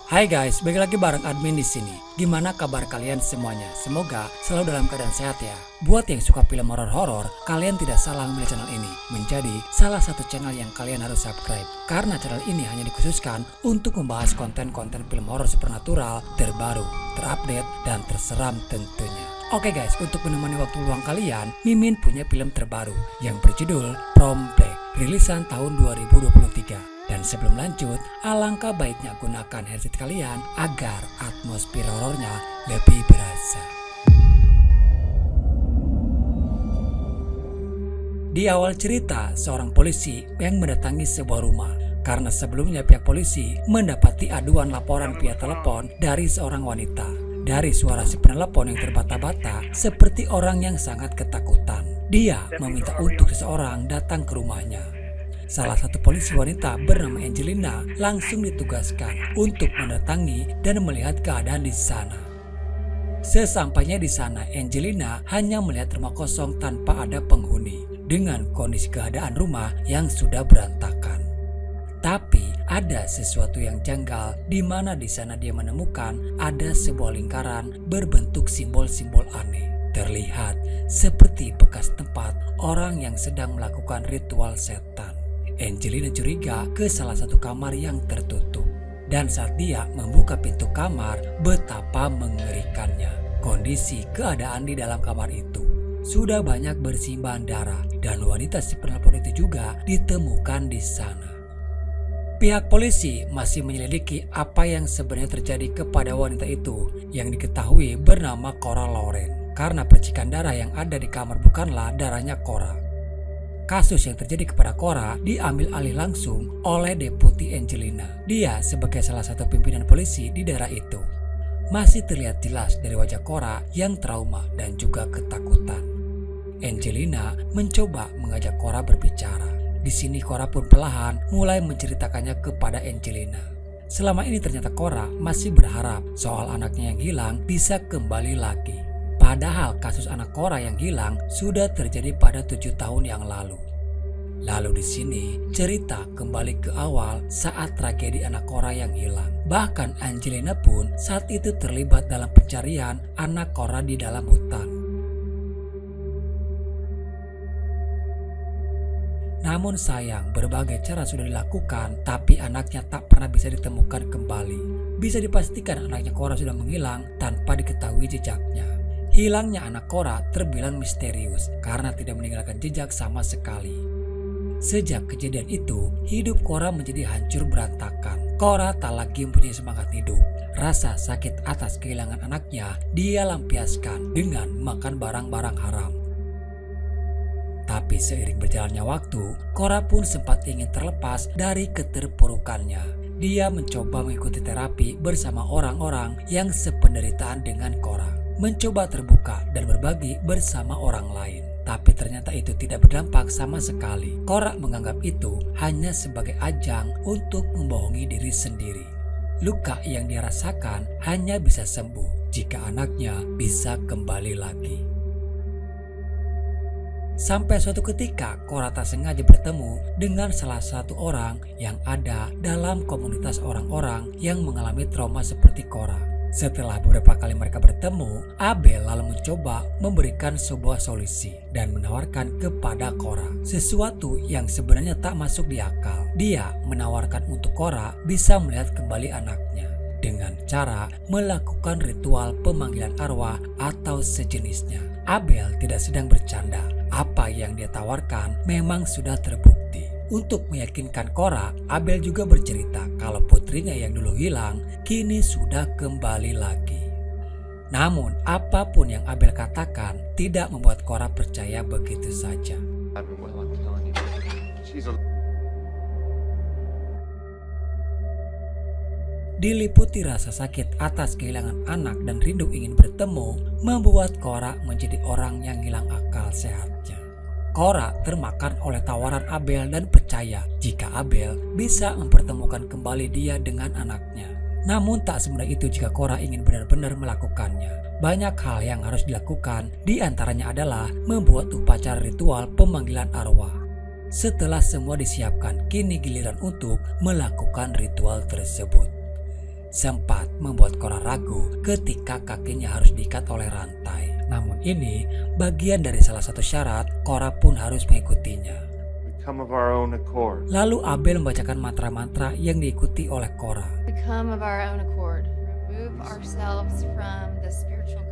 Hai guys, balik lagi bareng admin di sini. Gimana kabar kalian semuanya? Semoga selalu dalam keadaan sehat ya. Buat yang suka film horor-horor, kalian tidak salah memilih channel ini menjadi salah satu channel yang kalian harus subscribe. Karena channel ini hanya dikhususkan untuk membahas konten-konten film horor supernatural terbaru, terupdate, dan terseram tentunya. Oke guys, untuk menemani waktu luang kalian, Mimin punya film terbaru yang berjudul From Black, rilisan tahun 2023. Dan sebelum lanjut, alangkah baiknya gunakan headset kalian agar atmosfer horornya lebih berasa. Di awal cerita, seorang polisi yang mendatangi sebuah rumah karena sebelumnya pihak polisi mendapati aduan laporan via telepon dari seorang wanita. Dari suara si penelepon yang terbata-bata seperti orang yang sangat ketakutan, dia meminta untuk seseorang datang ke rumahnya. Salah satu polisi wanita bernama Angelina langsung ditugaskan untuk mendatangi dan melihat keadaan di sana. Sesampainya di sana, Angelina hanya melihat rumah kosong tanpa ada penghuni dengan kondisi keadaan rumah yang sudah berantakan. Tapi ada sesuatu yang janggal di mana di sana dia menemukan ada sebuah lingkaran berbentuk simbol-simbol aneh. Terlihat seperti bekas tempat orang yang sedang melakukan ritual setan. Angelina curiga ke salah satu kamar yang tertutup. Dan saat dia membuka pintu kamar, betapa mengerikannya kondisi keadaan di dalam kamar itu. Sudah banyak bersimbah darah dan wanita si penelpon itu juga ditemukan di sana. Pihak polisi masih menyelidiki apa yang sebenarnya terjadi kepada wanita itu yang diketahui bernama Cora Lauren. Karena percikan darah yang ada di kamar bukanlah darahnya Cora. Kasus yang terjadi kepada Cora diambil alih langsung oleh Deputi Angelina. Dia sebagai salah satu pimpinan polisi di daerah itu. Masih terlihat jelas dari wajah Cora yang trauma dan juga ketakutan. Angelina mencoba mengajak Cora berbicara. Di sini Cora pun perlahan mulai menceritakannya kepada Angelina. Selama ini ternyata Cora masih berharap soal anaknya yang hilang bisa kembali lagi. Padahal kasus anak Cora yang hilang sudah terjadi pada 7 tahun yang lalu. Lalu di sini cerita kembali ke awal saat tragedi anak Cora yang hilang. Bahkan Angelina pun saat itu terlibat dalam pencarian anak Cora di dalam hutan. Namun sayang, berbagai cara sudah dilakukan, tapi anaknya tak pernah bisa ditemukan kembali. Bisa dipastikan anaknya Cora sudah menghilang tanpa diketahui jejaknya. Hilangnya anak Cora terbilang misterius karena tidak meninggalkan jejak sama sekali. Sejak kejadian itu, hidup Cora menjadi hancur berantakan. Cora tak lagi mempunyai semangat hidup. Rasa sakit atas kehilangan anaknya dia lampiaskan dengan makan barang-barang haram. Tapi seiring berjalannya waktu, Cora pun sempat ingin terlepas dari keterpurukannya. Dia mencoba mengikuti terapi bersama orang-orang yang sependeritaan dengan Cora. Mencoba terbuka dan berbagi bersama orang lain. Tapi ternyata itu tidak berdampak sama sekali. Cora menganggap itu hanya sebagai ajang untuk membohongi diri sendiri. Luka yang dia rasakan hanya bisa sembuh jika anaknya bisa kembali lagi. Sampai suatu ketika Cora tak sengaja bertemu dengan salah satu orang yang ada dalam komunitas orang-orang yang mengalami trauma seperti Cora. Setelah beberapa kali mereka bertemu, Abel lalu mencoba memberikan sebuah solusi dan menawarkan kepada Cora sesuatu yang sebenarnya tak masuk di akal. Dia menawarkan untuk Cora bisa melihat kembali anaknya dengan cara melakukan ritual pemanggilan arwah atau sejenisnya. Abel tidak sedang bercanda. Apa yang dia tawarkan memang sudah terbukti. Untuk meyakinkan Cora, Abel juga bercerita kalau putrinya yang dulu hilang kini sudah kembali lagi. Namun apapun yang Abel katakan tidak membuat Cora percaya begitu saja. Diliputi rasa sakit atas kehilangan anak dan rindu ingin bertemu membuat Cora menjadi orang yang hilang akal sehatnya. Cora termakan oleh tawaran Abel dan percaya jika Abel bisa mempertemukan kembali dia dengan anaknya. Namun tak semudah itu jika Cora ingin benar-benar melakukannya. Banyak hal yang harus dilakukan, di antaranya adalah membuat upacara ritual pemanggilan arwah. Setelah semua disiapkan, kini giliran untuk melakukan ritual tersebut. sempat membuat Korah ragu ketika kakinya harus diikat oleh rantai. Namun ini bagian dari salah satu syarat, Korah pun harus mengikutinya. Lalu Abel membacakan mantra-mantra yang diikuti oleh Korah.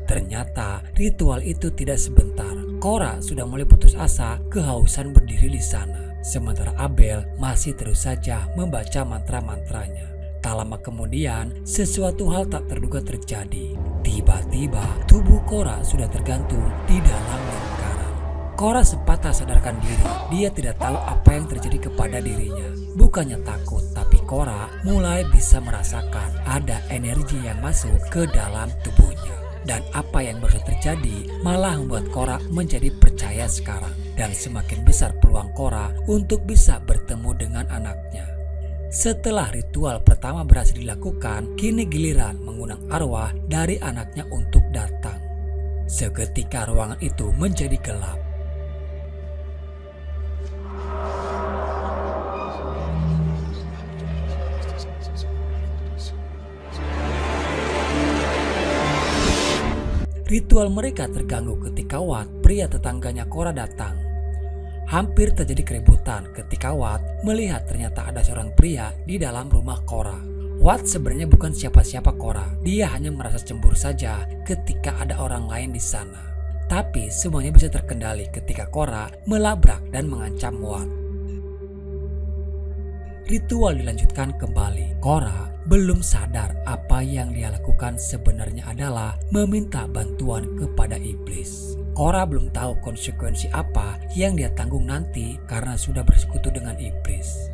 Ternyata ritual itu tidak sebentar. Korah sudah mulai putus asa, kehausan berdiri di sana. Sementara Abel masih terus saja membaca mantra-mantranya. Tak lama kemudian, sesuatu hal tak terduga terjadi. Tiba-tiba, tubuh Korah sudah tergantung di dalam lingkaran. Korah sempat tak sadarkan diri. Dia tidak tahu apa yang terjadi kepada dirinya. Bukannya takut, tapi Korah mulai bisa merasakan ada energi yang masuk ke dalam tubuhnya. Dan apa yang baru terjadi malah membuat Korah menjadi percaya sekarang. Dan semakin besar peluang Korah untuk bisa bertemu dengan anaknya. Setelah ritual pertama berhasil dilakukan, kini giliran mengundang arwah dari anaknya untuk datang. Seketika ruangan itu menjadi gelap. Ritual mereka terganggu ketika Wat, pria tetangganya Korah, datang. Hampir terjadi keributan ketika Wat melihat ternyata ada seorang pria di dalam rumah Korah. Wat sebenarnya bukan siapa-siapa Korah. Dia hanya merasa cemburu saja ketika ada orang lain di sana. Tapi semuanya bisa terkendali ketika Korah melabrak dan mengancam Wat. Ritual dilanjutkan kembali. Korah belum sadar apa yang dia lakukan sebenarnya adalah meminta bantuan kepada iblis. Korah belum tahu konsekuensi apa yang dia tanggung nanti karena sudah bersekutu dengan iblis.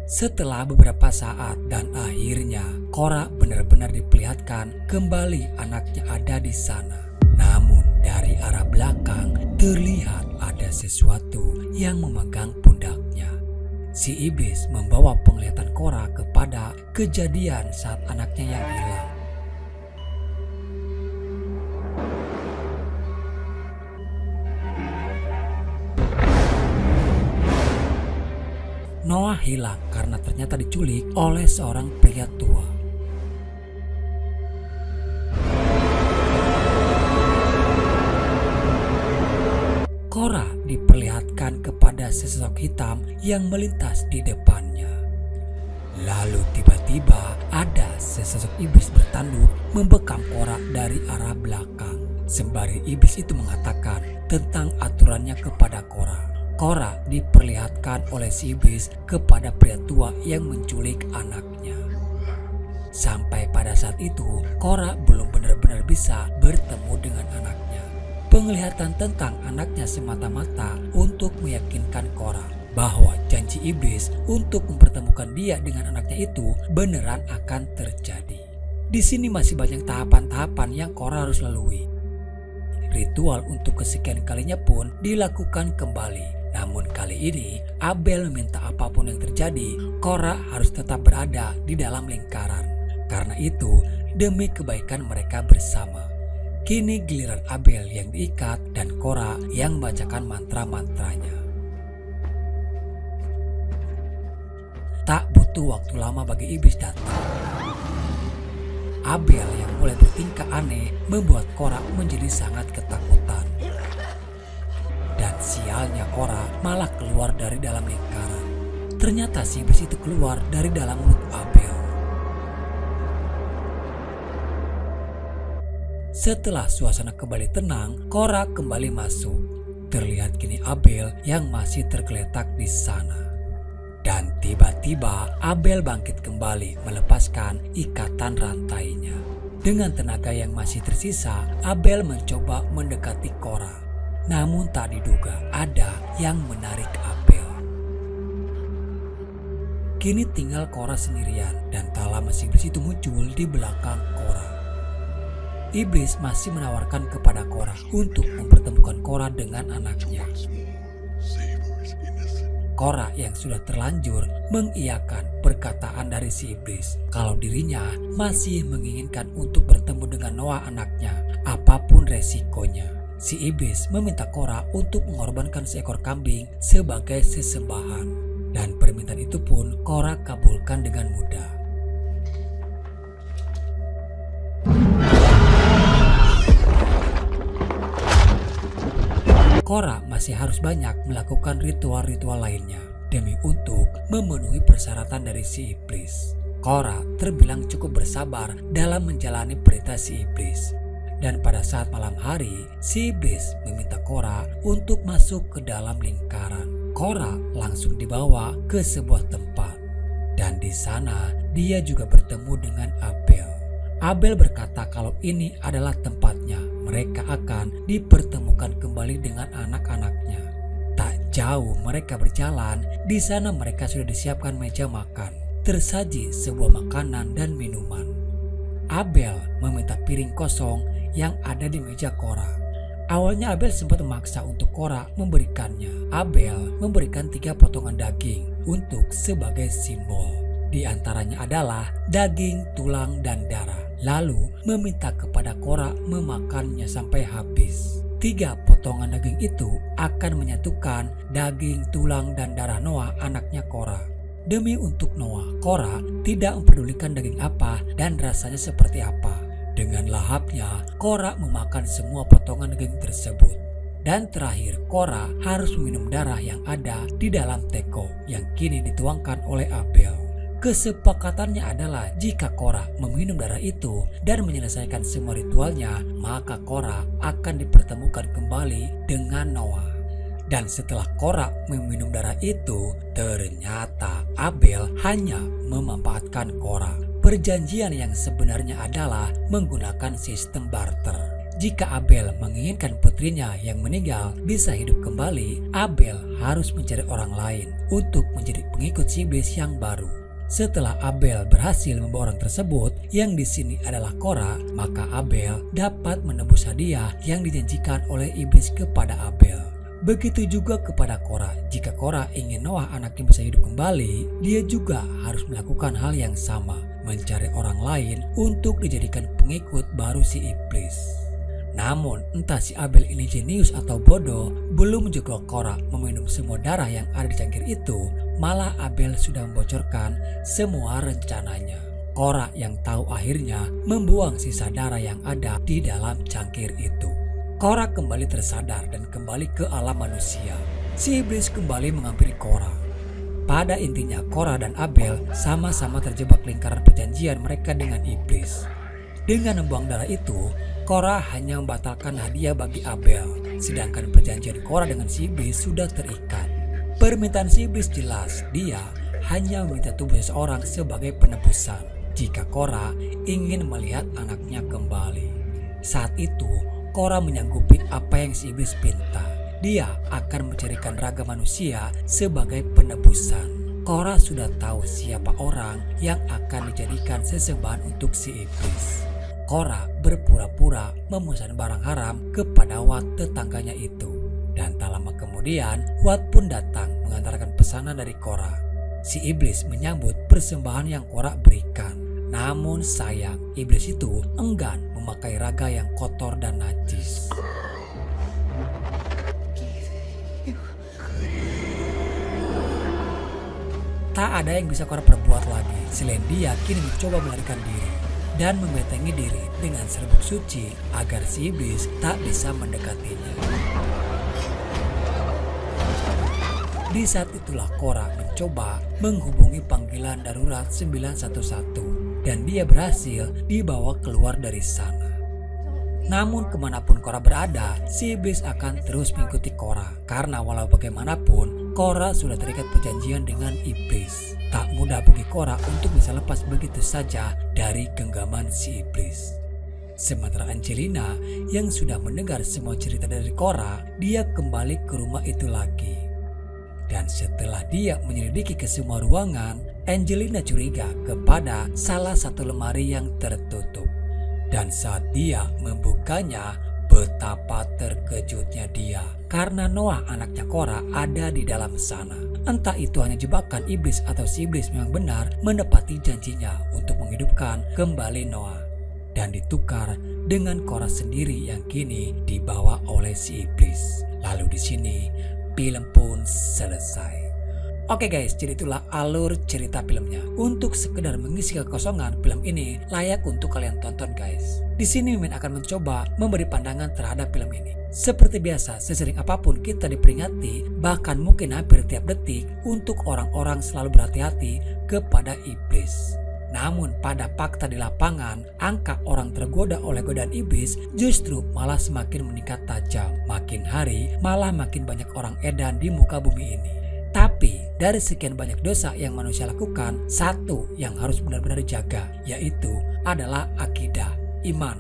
Setelah beberapa saat dan akhirnya Korah benar-benar diperlihatkan kembali anaknya ada di sana. Namun dari arah belakang terlihat ada sesuatu yang memegang pundaknya. Si iblis membawa penglihatan Korah kepada kejadian saat anaknya yang hilang. Noah hilang karena ternyata diculik oleh seorang pria tua. Korah diperlihatkan kepada sesosok hitam yang melintas di depannya. Lalu tiba-tiba ada sesosok iblis bertanduk membekam Korah dari arah belakang. Sembari iblis itu mengatakan tentang aturannya kepada Korah. Korah diperlihatkan oleh si iblis kepada pria tua yang menculik anaknya. Sampai pada saat itu, Korah belum benar-benar bisa bertemu dengan anaknya. Penglihatan tentang anaknya semata-mata untuk meyakinkan Korah bahwa janji iblis untuk mempertemukan dia dengan anaknya itu beneran akan terjadi. Di sini masih banyak tahapan-tahapan yang Korah harus lalui. Ritual untuk kesekian kalinya pun dilakukan kembali. Namun kali ini Abel meminta apapun yang terjadi, Korah harus tetap berada di dalam lingkaran. Karena itu demi kebaikan mereka bersama. Kini giliran Abel yang diikat dan Korah yang membacakan mantra-mantranya. Tak butuh waktu lama bagi iblis datang. Abel yang mulai bertingkah aneh membuat Korah menjadi sangat ketakutan. Dan sialnya Korah malah keluar dari dalam lingkaran. Ternyata si iblis itu keluar dari dalam mulut Abel. Setelah suasana kembali tenang, Korah kembali masuk. Terlihat kini Abel yang masih tergeletak di sana. Dan tiba-tiba Abel bangkit kembali melepaskan ikatan rantainya. Dengan tenaga yang masih tersisa, Abel mencoba mendekati Korah. Namun tak diduga ada yang menarik Abel. Kini tinggal Korah sendirian dan tak lama si iblis itu muncul di belakang Korah. Iblis masih menawarkan kepada Korah untuk mempertemukan Korah dengan anaknya. Korah yang sudah terlanjur mengiyakan perkataan dari si iblis kalau dirinya masih menginginkan untuk bertemu dengan Noah anaknya, apapun resikonya. Si iblis meminta Korah untuk mengorbankan seekor kambing sebagai sesembahan. Dan permintaan itu pun Korah kabulkan dengan mudah. Korah masih harus banyak melakukan ritual-ritual lainnya demi untuk memenuhi persyaratan dari si iblis. Korah terbilang cukup bersabar dalam menjalani perintah si iblis. Dan pada saat malam hari, si iblis meminta Korah untuk masuk ke dalam lingkaran. Korah langsung dibawa ke sebuah tempat. Dan di sana dia juga bertemu dengan Abel. Abel berkata kalau ini adalah tempatnya. Mereka akan dipertemukan kembali dengan anak-anaknya. Tak jauh mereka berjalan, di sana mereka sudah disiapkan meja makan. Tersaji sebuah makanan dan minuman. Abel meminta piring kosong yang ada di meja Korah. Awalnya Abel sempat memaksa untuk Korah memberikannya. Abel memberikan 3 potongan daging untuk sebagai simbol. Di antaranya adalah daging, tulang, dan darah. Lalu meminta kepada Korah memakannya sampai habis. 3 potongan daging itu akan menyatukan daging, tulang, dan darah Noah anaknya Korah. Demi untuk Noah, Korah tidak mempedulikan daging apa dan rasanya seperti apa. Dengan lahapnya, Korah memakan semua potongan daging tersebut. Dan terakhir, Korah harus meminum darah yang ada di dalam teko yang kini dituangkan oleh Abel. Kesepakatannya adalah jika Korah meminum darah itu dan menyelesaikan semua ritualnya, maka Korah akan dipertemukan kembali dengan Noah. Dan setelah Korah meminum darah itu, ternyata Abel hanya memanfaatkan Korah. Perjanjian yang sebenarnya adalah menggunakan sistem barter. Jika Abel menginginkan putrinya yang meninggal bisa hidup kembali, Abel harus mencari orang lain untuk menjadi pengikut si iblis yang baru. Setelah Abel berhasil membawa orang tersebut, yang di sini adalah Korah, maka Abel dapat menebus hadiah yang dijanjikan oleh iblis kepada Abel. Begitu juga kepada Korah. Jika Korah ingin Noah anaknya bisa hidup kembali, dia juga harus melakukan hal yang sama, mencari orang lain untuk dijadikan pengikut baru si iblis. Namun entah si Abel ini jenius atau bodoh, belum juga Korah meminum semua darah yang ada di cangkir itu, malah Abel sudah membocorkan semua rencananya. Korah yang tahu akhirnya membuang sisa darah yang ada di dalam cangkir itu. Korah kembali tersadar dan kembali ke alam manusia. Si iblis kembali menghampiri Korah. Pada intinya Korah dan Abel sama-sama terjebak lingkaran perjanjian mereka dengan iblis. Dengan membuang darah itu, Korah hanya membatalkan hadiah bagi Abel. Sedangkan perjanjian Korah dengan si iblis sudah terikat. Permintaan si iblis jelas, dia hanya meminta tubuh seseorang sebagai penebusan jika Korah ingin melihat anaknya kembali. Saat itu Korah menyanggupi apa yang si iblis pinta. Dia akan mencarikan raga manusia sebagai penebusan. Korah sudah tahu siapa orang yang akan dijadikan sesembahan untuk si iblis. Korah berpura-pura memesan barang haram kepada Wat tetangganya itu. Dan tak lama kemudian Wat pun datang mengantarkan pesanan dari Korah. Si iblis menyambut persembahan yang Korah berikan. Namun sayang, iblis itu enggan memakai raga yang kotor dan najis. Tak ada yang bisa Korah perbuat lagi selain dia kini mencoba melarikan diri dan membentengi diri dengan serbuk suci agar si iblis tak bisa mendekatinya. Di saat itulah Korah mencoba menghubungi panggilan darurat 911 dan dia berhasil dibawa keluar dari sana. Namun kemanapun Korah berada, si iblis akan terus mengikuti Korah karena walau bagaimanapun Korah sudah terikat perjanjian dengan iblis. Tak mudah bagi Korah untuk bisa lepas begitu saja dari genggaman si iblis. Sementara Angelina yang sudah mendengar semua cerita dari Korah, dia kembali ke rumah itu lagi. Dan setelah dia menyelidiki ke semua ruangan, Angelina curiga kepada salah satu lemari yang tertutup. Dan saat dia membukanya, betapa terkejutnya dia karena Noah anaknya Korah ada di dalam sana. Entah itu hanya jebakan iblis atau si iblis memang benar menepati janjinya untuk menghidupkan kembali Noah dan ditukar dengan Korah sendiri yang kini dibawa oleh si iblis. Lalu di sini film pun selesai. Oke guys, jadi itulah alur cerita filmnya. Untuk sekedar mengisi kekosongan, film ini layak untuk kalian tonton guys. Di sini Mimin akan mencoba memberi pandangan terhadap film ini. Seperti biasa, sesering apapun kita diperingati, bahkan mungkin hampir tiap detik, untuk orang-orang selalu berhati-hati kepada iblis. Namun pada fakta di lapangan, angka orang tergoda oleh godaan iblis justru malah semakin meningkat tajam. Makin hari malah makin banyak orang edan di muka bumi ini. Tapi dari sekian banyak dosa yang manusia lakukan, satu yang harus benar-benar dijaga, yaitu adalah akidah, iman.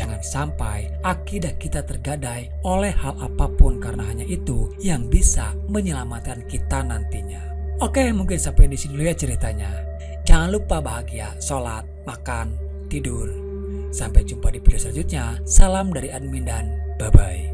Jangan sampai akidah kita tergadai oleh hal apapun, karena hanya itu yang bisa menyelamatkan kita nantinya. Oke, mungkin sampai di sini dulu ya ceritanya. Jangan lupa bahagia, sholat, makan, tidur. Sampai jumpa di video selanjutnya. Salam dari admin dan bye-bye.